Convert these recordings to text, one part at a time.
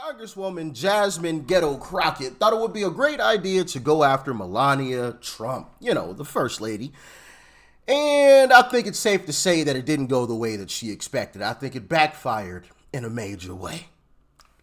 Congresswoman Jasmine Ghetto Crockett thought it would be a great idea to go after Melania Trump, the first lady. And I think it's safe to say that it didn't go the way that she expected. I think it backfired in a major way.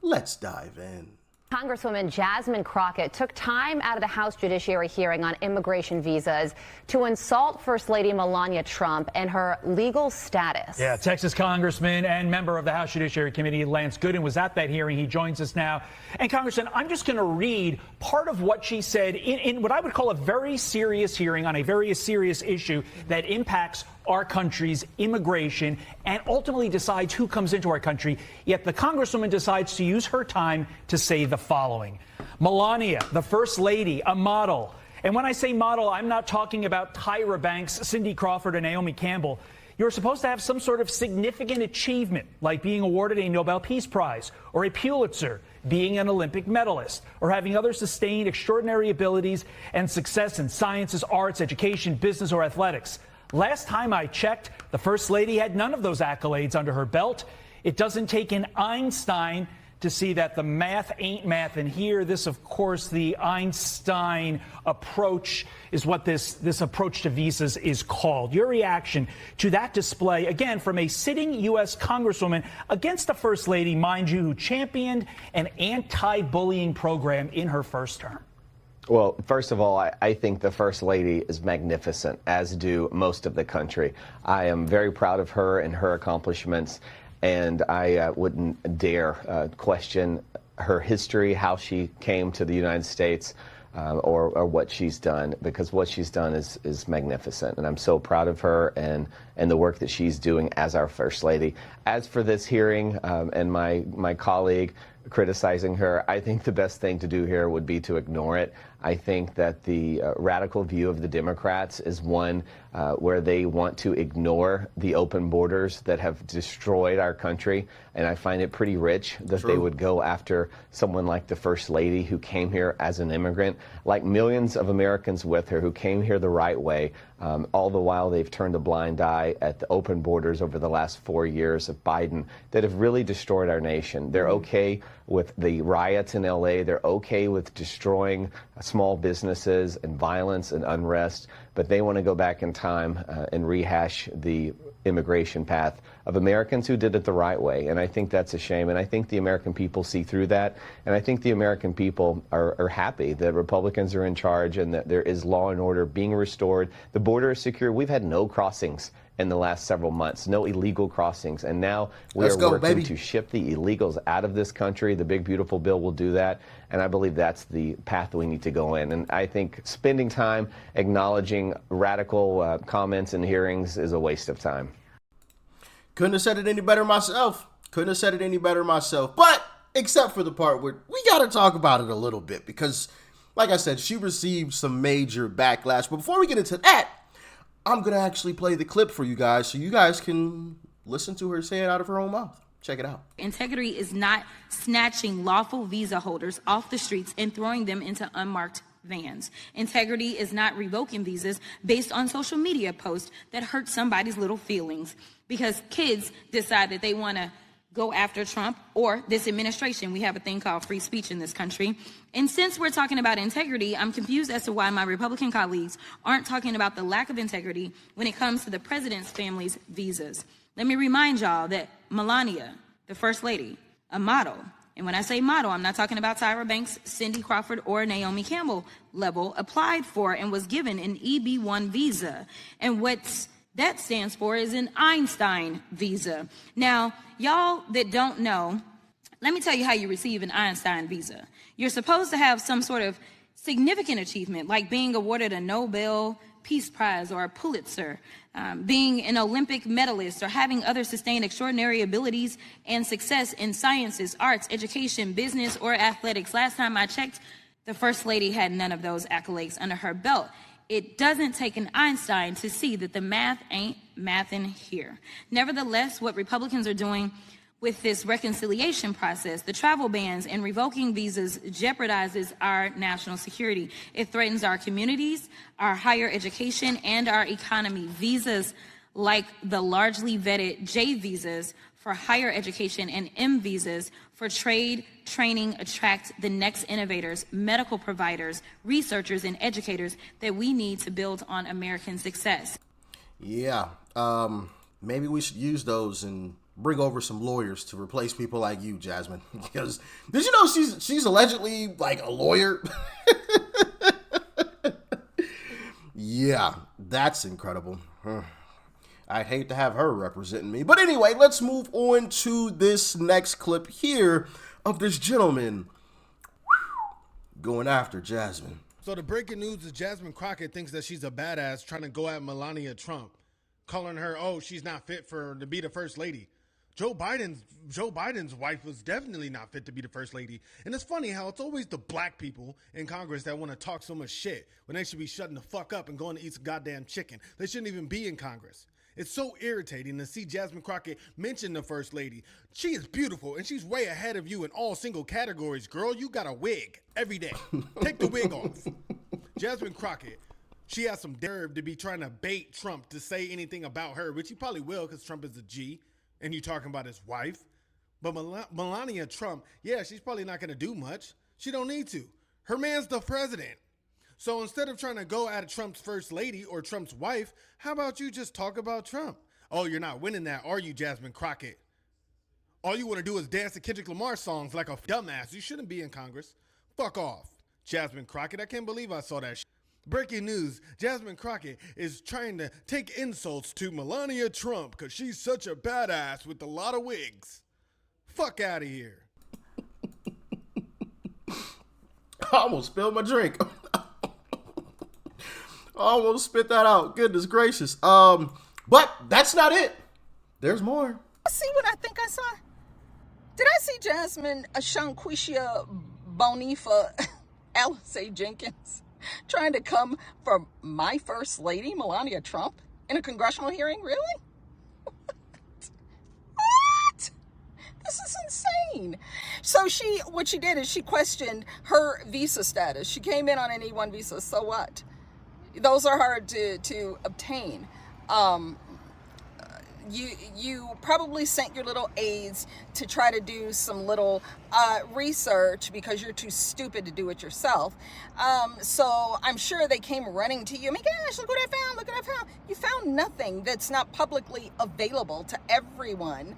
Let's dive in. Congresswoman Jasmine Crockett took time out of the House Judiciary hearing on immigration visas to insult First Lady Melania Trump and her legal status. Yeah, Texas Congressman and member of the House Judiciary Committee, Lance Gooden, was at that hearing. He joins us now. And Congressman, I'm just going to read part of what she said in what I would call a very serious hearing on a very serious issue that impacts our country's immigration and ultimately decides who comes into our country. Yet the Congresswoman decides to use her time to say the following. Melania, the First Lady, a model. And when I say model, I'm not talking about Tyra Banks, Cindy Crawford, and Naomi Campbell. You're supposed to have some sort of significant achievement, like being awarded a Nobel Peace Prize or a Pulitzer, being an Olympic medalist, or having other sustained extraordinary abilities and success in sciences, arts, education, business, or athletics. Last time I checked, the First Lady had none of those accolades under her belt. It doesn't take an Einstein to see that the math ain't math. And here, this, of course, the Einstein approach is what this approach to visas is called. Your reaction to that display, again, from a sitting U.S. Congresswoman against the First Lady, mind you, who championed an anti-bullying program in her first term. Well, first of all, I think the First Lady is magnificent, as do most of the country. I am very proud of her and her accomplishments, and I wouldn't dare question her history, how she came to the United States, or what she's done, because what she's done is magnificent. And I'm so proud of her and the work that she's doing as our First Lady. As for this hearing and my colleague criticizing her, I think the best thing to do here would be to ignore it. I think that the radical view of the Democrats is one where they want to ignore the open borders that have destroyed our country. And I find it pretty rich that they would go after someone like the First Lady, who came here as an immigrant, like millions of Americans with her who came here the right way. All the while they've turned a blind eye at the open borders over the last 4 years of Biden that have really destroyed our nation. They're okay with the riots in L.A. They're okay with destroying small businesses and violence and unrest, but they want to go back in time and rehash the immigration path of Americans who did it the right way. And I think that's a shame. And I think the American people see through that. And I think the American people are happy that Republicans are in charge and that there is law and order being restored. The border is secure. We've had no crossings in the last several months, no illegal crossings. And now we are working to ship the illegals out of this country. The big, beautiful bill will do that. And I believe that's the path we need to go in. And I think spending time acknowledging radical comments and hearings is a waste of time. Couldn't have said it any better myself. But except for the part where we got to talk about it a little bit, because like I said, she received some major backlash. But before we get into that, I'm going to actually play the clip for you guys so you guys can listen to her say it out of her own mouth. Check it out. Integrity is not snatching lawful visa holders off the streets and throwing them into unmarked vans. Integrity is not revoking visas based on social media posts that hurt somebody's little feelings because kids decide that they want to go after Trump or this administration. We have a thing called free speech in this country. And since we're talking about integrity, I'm confused as to why my Republican colleagues aren't talking about the lack of integrity when it comes to the president's family's visas. Let me remind y'all that Melania, the First Lady, a model, and when I say model, I'm not talking about Tyra Banks, Cindy Crawford, or Naomi Campbell level, applied for and was given an EB-1 visa. And what that stands for is an Einstein visa. Now, y'all that don't know, let me tell you how you receive an Einstein visa. You're supposed to have some sort of significant achievement, like being awarded a Nobel Peace Prize or a Pulitzer, being an Olympic medalist, or having other sustained extraordinary abilities and success in sciences, arts, education, business, or athletics. Last time I checked, the First Lady had none of those accolades under her belt. It doesn't take an Einstein to see that the math ain't mathin' here. Nevertheless, what Republicans are doing with this reconciliation process, the travel bans and revoking visas, jeopardizes our national security. It threatens our communities, our higher education, and our economy. Visas like the largely vetted J visas for higher education and M visas for trade training attract the next innovators, medical providers, researchers, and educators that we need to build on American success. Yeah, maybe we should use those and bring over some lawyers to replace people like you, Jasmine. Because did you know she's allegedly like a lawyer? Yeah, that's incredible. I'd hate to have her representing me. But anyway, let's move on to this next clip here of this gentleman going after Jasmine. So the breaking news is Jasmine Crockett thinks that she's a badass trying to go at Melania Trump, calling her, oh, she's not fit to be the first lady. Joe Biden's wife was definitely not fit to be the first lady. And it's funny how it's always the black people in Congress that want to talk so much shit when they should be shutting the fuck up and going to eat some goddamn chicken. They shouldn't even be in Congress. It's so irritating to see Jasmine Crockett mention the first lady. She is beautiful and she's way ahead of you in all single categories. Girl, you got a wig every day. Take the wig off. Jasmine Crockett, she has some nerve to be trying to bait Trump to say anything about her, which he probably will because Trump is a G. And you talking about his wife. But Melania Trump, yeah, she's probably not going to do much. She don't need to. Her man's the president. So instead of trying to go at Trump's first lady or Trump's wife, how about you just talk about Trump? Oh, you're not winning that, are you, Jasmine Crockett? All you want to do is dance to Kendrick Lamar songs like a dumbass. You shouldn't be in Congress. Fuck off, Jasmine Crockett. I can't believe I saw that shit. Breaking news, Jasmine Crockett is trying to take insults to Melania Trump because she's such a badass with a lot of wigs. Fuck out of here. I almost spilled my drink. I almost spit that out. Goodness gracious. But that's not it. There's more. See what I think I saw? Did I see Jasmine Shanquisha Bonifa Alice Jenkins trying to come for my first lady, Melania Trump, in a congressional hearing? Really? What? This is insane. So what she did is she questioned her visa status. She came in on an E-1 visa, so what? Those are hard to obtain. You probably sent your little aides to try to do some little research because you're too stupid to do it yourself. So I'm sure they came running to you. Oh my gosh, look what I found, look what I found. You found nothing that's not publicly available to everyone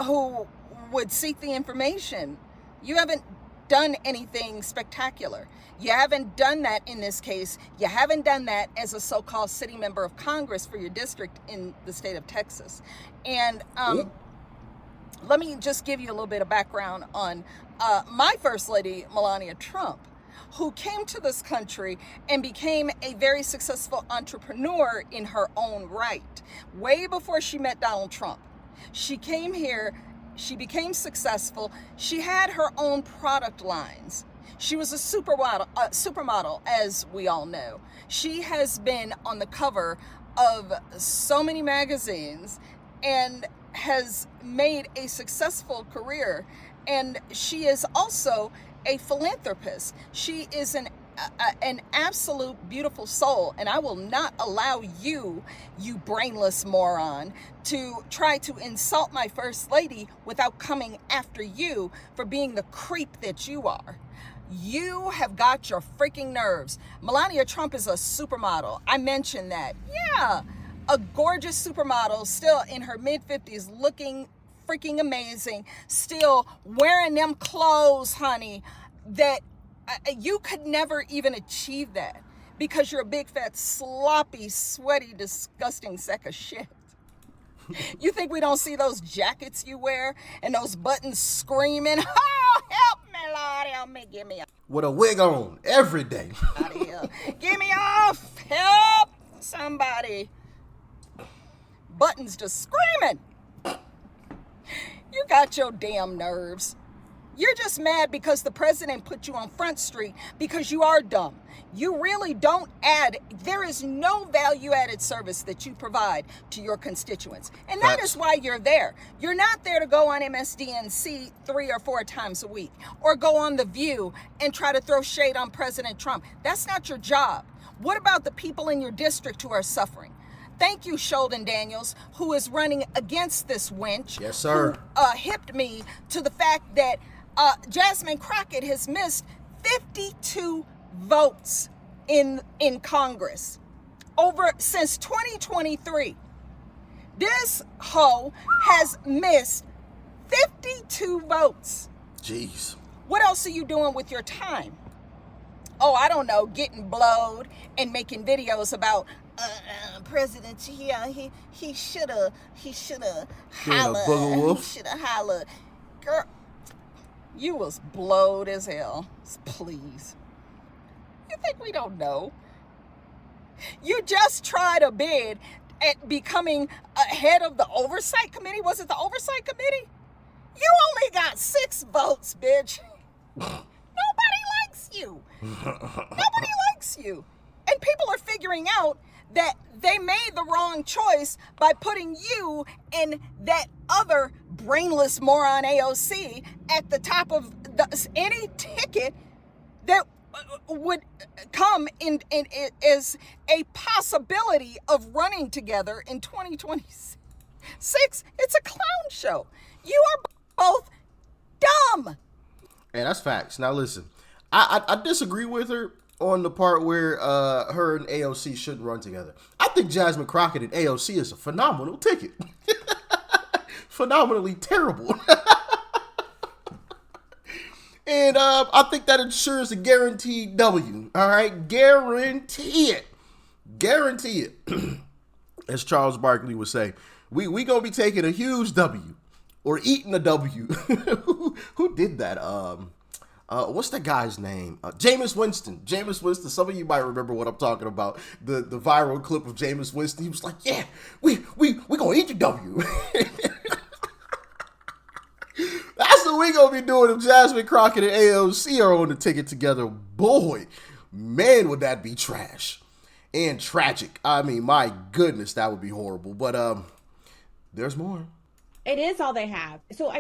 who would seek the information. You haven't done anything spectacular. You haven't done that in this case. You haven't done that as a so-called sitting member of Congress for your district in the state of Texas. And let me just give you a little bit of background on my first lady, Melania Trump, who came to this country and became a very successful entrepreneur in her own right. Way before she met Donald Trump. She came here, she became successful. She had her own product lines. She was a supermodel, as we all know. She has been on the cover of so many magazines and has made a successful career. And she is also a philanthropist. She is an absolute beautiful soul, and I will not allow you brainless moron, to try to insult my first lady without coming after you for being the creep that you are. You have got your freaking nerves. Melania Trump is a supermodel. I mentioned that. Yeah, a gorgeous supermodel, still in her mid-50s, looking freaking amazing, still wearing them clothes, honey, that you could never even achieve that because you're a big, fat, sloppy, sweaty, disgusting sack of shit. You think we don't see those jackets you wear and those buttons screaming, oh, help me, Lord, help me, get me off. With a wig on every day. Out of here. Get me off. Help somebody. Buttons just screaming. You got your damn nerves. You're just mad because the president put you on Front Street because you are dumb. You really don't there is no value-added service that you provide to your constituents. And that is why you're there. You're not there to go on MSDNC 3 or 4 times a week or go on The View and try to throw shade on President Trump. That's not your job. What about the people in your district who are suffering? Thank you, Sheldon Daniels, who is running against this wench. Yes, sir. Who hipped me to the fact that Jasmine Crockett has missed 52 votes in Congress since 2023. This hoe has missed 52 votes. Jeez. What else are you doing with your time? Oh, I don't know, getting blowed and making videos about President. Yeah, he shoulda hollered. Booger wolf. He shoulda hollered. Girl, you was blowed as hell. Please. You think we don't know? You just tried a bid at becoming head of the oversight committee. Was it the oversight committee? You only got 6 votes, bitch. Nobody likes you. Nobody likes you. And people are figuring out that they made the wrong choice by putting you and that other brainless moron AOC at the top of any ticket that would come in as a possibility of running together in 2026. It's a clown show. You are both dumb. And that's facts. Now listen, I disagree with her on the part where her and AOC shouldn't run together. I think Jasmine Crockett and AOC is a phenomenal ticket. Phenomenally terrible. And I think that ensures a guaranteed W. All right? Guarantee it. Guarantee it. As Charles Barkley would say, we going to be taking a huge W. Or eating a W. Who did that? What's that guy's name? Jameis Winston. Jameis Winston. Some of you might remember what I'm talking about. The viral clip of Jameis Winston. He was like, yeah, we going to eat the W. That's what we going to be doing if Jasmine Crockett and AOC are on the ticket together. Boy, man, would that be trash. And tragic. I mean, my goodness, that would be horrible. But there's more. It is all they have. So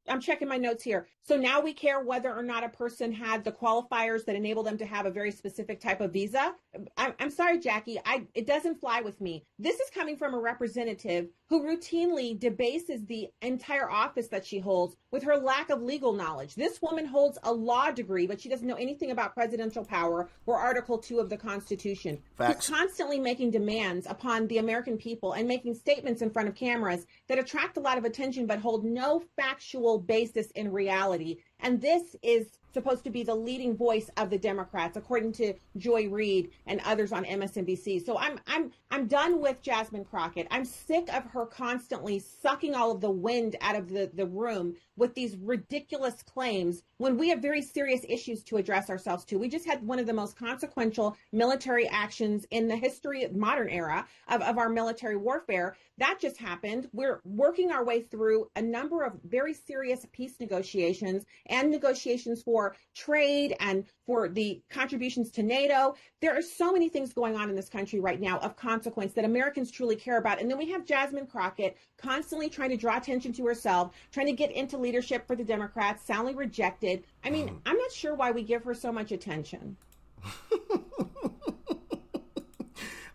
I'm checking my notes here. So now we care whether or not a person had the qualifiers that enable them to have a very specific type of visa. I'm sorry, Jackie. It doesn't fly with me. This is coming from a representative who routinely debases the entire office that she holds with her lack of legal knowledge. This woman holds a law degree, but she doesn't know anything about presidential power or Article 2 of the Constitution. Facts. She's constantly making demands upon the American people and making statements in front of cameras that attract a lot of attention but hold no factual basis in reality. And this is supposed to be the leading voice of the Democrats, according to Joy Reid and others on MSNBC. So I'm done with Jasmine Crockett. I'm sick of her constantly sucking all of the wind out of the room with these ridiculous claims when we have very serious issues to address ourselves to. We just had one of the most consequential military actions in the history of modern era of our military warfare. That just happened. We're working our way through a number of very serious peace negotiations and negotiations for trade and for the contributions to NATO. There are so many things going on in this country right now of consequence that Americans truly care about. And then we have Jasmine Crockett constantly trying to draw attention to herself, trying to get into leadership for the Democrats, soundly rejected. I mean, I'm not sure why we give her so much attention.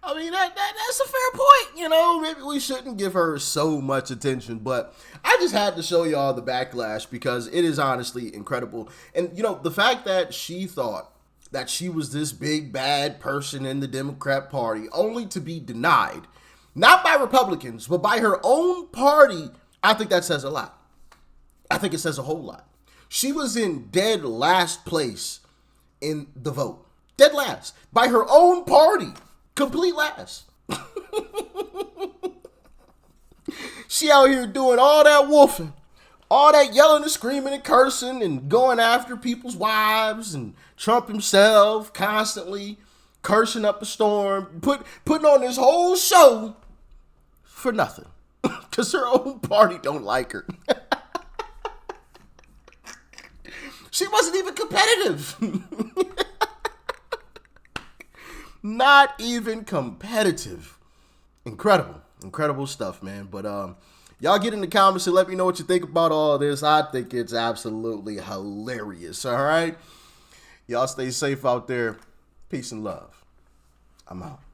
I mean, that's a fair point. You know, maybe we shouldn't give her so much attention, but I just had to show y'all the backlash because it is honestly incredible. And, you know, the fact that she thought that she was this big bad person in the Democrat Party only to be denied, not by Republicans, but by her own party, I think that says a lot. I think it says a whole lot. She was in dead last place in the vote. Dead last. By her own party. Complete last. She out here doing all that woofing, all that yelling and screaming and cursing and going after people's wives and Trump himself constantly cursing up a storm, putting on this whole show for nothing because her own party don't like her. She wasn't even competitive. Not even competitive. Incredible stuff, man. But y'all get in the comments and let me know what you think about all this. I think it's absolutely hilarious. All right, y'all stay safe out there. Peace and love. I'm out.